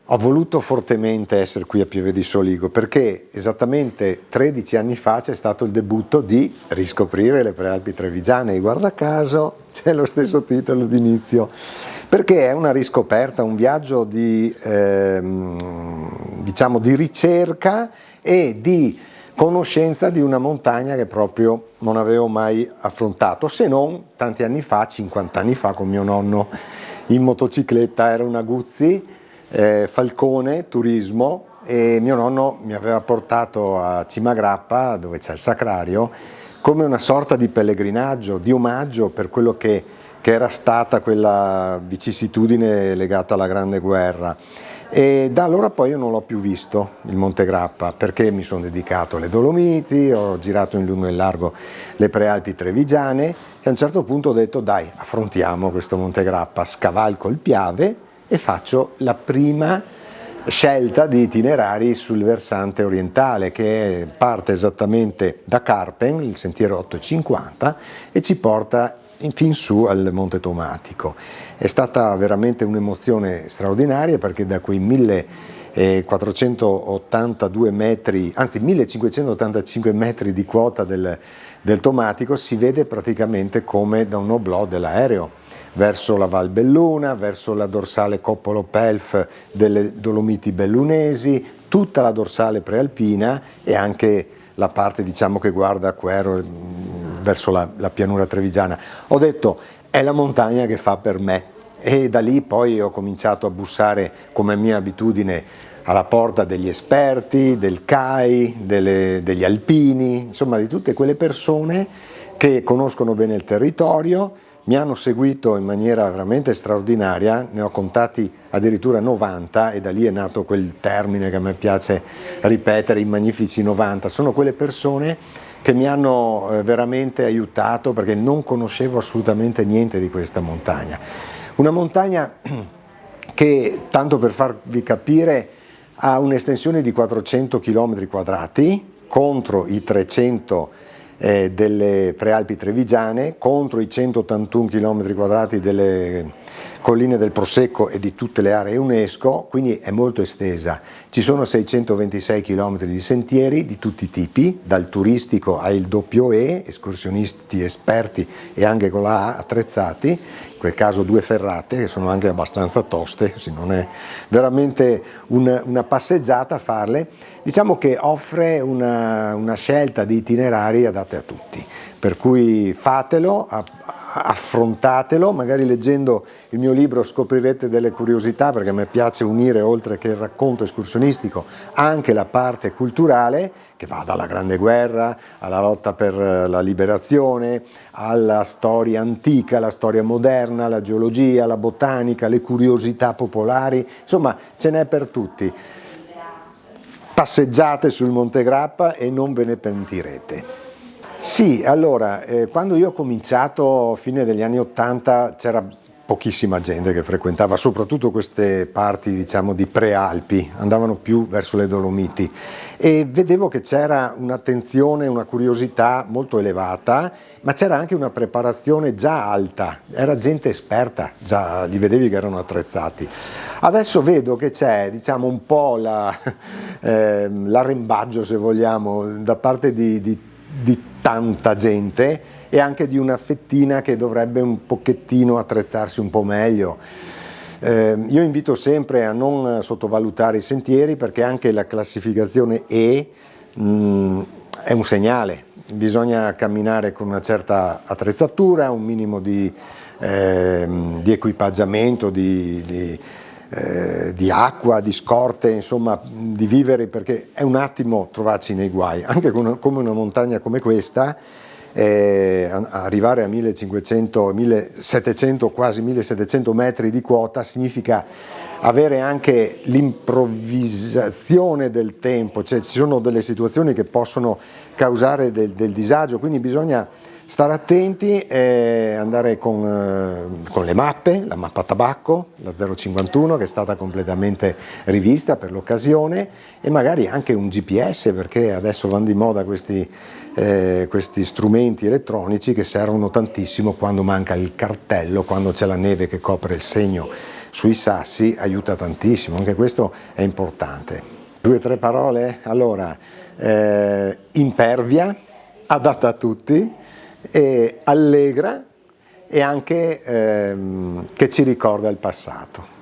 Ho voluto fortemente essere qui a Pieve di Soligo perché esattamente 13 anni fa c'è stato il debutto di Riscoprire le Prealpi Trevigiane e guarda caso c'è lo stesso titolo d'inizio, perché è una riscoperta, un viaggio diciamo di ricerca e di conoscenza di una montagna che proprio non avevo mai affrontato, se non tanti anni fa, 50 anni fa, con mio nonno in motocicletta. Era una Guzzi Falcone Turismo e mio nonno mi aveva portato a Cimagrappa, dove c'è il Sacrario, come una sorta di pellegrinaggio, di omaggio per quello che era stata quella vicissitudine legata alla Grande Guerra. E da allora poi io non l'ho più visto il Monte Grappa, perché mi sono dedicato alle Dolomiti, ho girato in lungo e in largo le Prealpi Trevigiane e a un certo punto ho detto dai, affrontiamo questo Monte Grappa, scavalco il Piave e faccio la prima scelta di itinerari sul versante orientale, che parte esattamente da Carpen, il sentiero 850, e ci porta fin su al Monte Tomatico. È stata veramente un'emozione straordinaria, perché da quei 1482 metri, anzi 1585 metri di quota del Tomatico si vede praticamente come da un oblò dell'aereo, verso la Val Belluna, verso la dorsale Coppolo-Pelf delle Dolomiti Bellunesi, tutta la dorsale prealpina e anche la parte, diciamo, che guarda Quero verso la pianura trevigiana. Ho detto è la montagna che fa per me, e da lì poi ho cominciato a bussare, come mia abitudine, alla porta degli esperti, del CAI, degli alpini, insomma di tutte quelle persone che conoscono bene il territorio. Mi hanno seguito in maniera veramente straordinaria, ne ho contati addirittura 90 e da lì è nato quel termine che a me piace ripetere, i magnifici 90. Sono quelle persone che mi hanno veramente aiutato, perché non conoscevo assolutamente niente di questa montagna. Una montagna che, tanto per farvi capire, ha un'estensione di 400 km quadrati contro i 300 delle Prealpi Trevigiane, contro i 181 km quadrati delle colline del Prosecco e di tutte le aree UNESCO, quindi è molto estesa. Ci sono 626 km di sentieri di tutti i tipi, dal turistico al WE, escursionisti esperti e anche con la A attrezzati, in quel caso 2 ferrate che sono anche abbastanza toste, se non è veramente una passeggiata a farle. Diciamo che offre una scelta di itinerari adatte a tutti, per cui fatelo, affrontatelo, magari leggendo il mio libro scoprirete delle curiosità, perché a me piace unire, oltre che il racconto escursionistico, anche la parte culturale, che va dalla Grande Guerra alla lotta per la liberazione, alla storia antica, la storia moderna, la geologia, la botanica, le curiosità popolari, insomma ce n'è per tutti. Passeggiate sul Monte Grappa e non ve ne pentirete. Sì, allora, quando io ho cominciato, fine degli anni '80, c'era pochissima gente che frequentava, soprattutto queste parti, diciamo, di Prealpi, andavano più verso le Dolomiti, e vedevo che c'era un'attenzione, una curiosità molto elevata, ma c'era anche una preparazione già alta, era gente esperta, già li vedevi che erano attrezzati. Adesso vedo che c'è, diciamo, un po' l'arrembaggio, se vogliamo, da parte di tanta gente, e anche di una fettina che dovrebbe un pochettino attrezzarsi un po' meglio. Io invito sempre a non sottovalutare i sentieri, perché anche la classificazione è un segnale. Bisogna camminare con una certa attrezzatura, un minimo di equipaggiamento, di acqua, di scorte, insomma di vivere, perché è un attimo trovarci nei guai, anche come una montagna come questa. Arrivare a 1500, 1700, quasi 1700 metri di quota significa avere anche l'improvvisazione del tempo, cioè ci sono delle situazioni che possono causare del disagio, quindi bisogna stare attenti e andare con le mappe, la mappa tabacco, la 051, che è stata completamente rivista per l'occasione, e magari anche un GPS, perché adesso vanno di moda questi strumenti elettronici che servono tantissimo quando manca il cartello, quando c'è la neve che copre il segno sui sassi aiuta tantissimo, anche questo è importante. 2 o 3 parole? Allora, impervia, adatta a tutti, allegra e anche che ci ricorda il passato.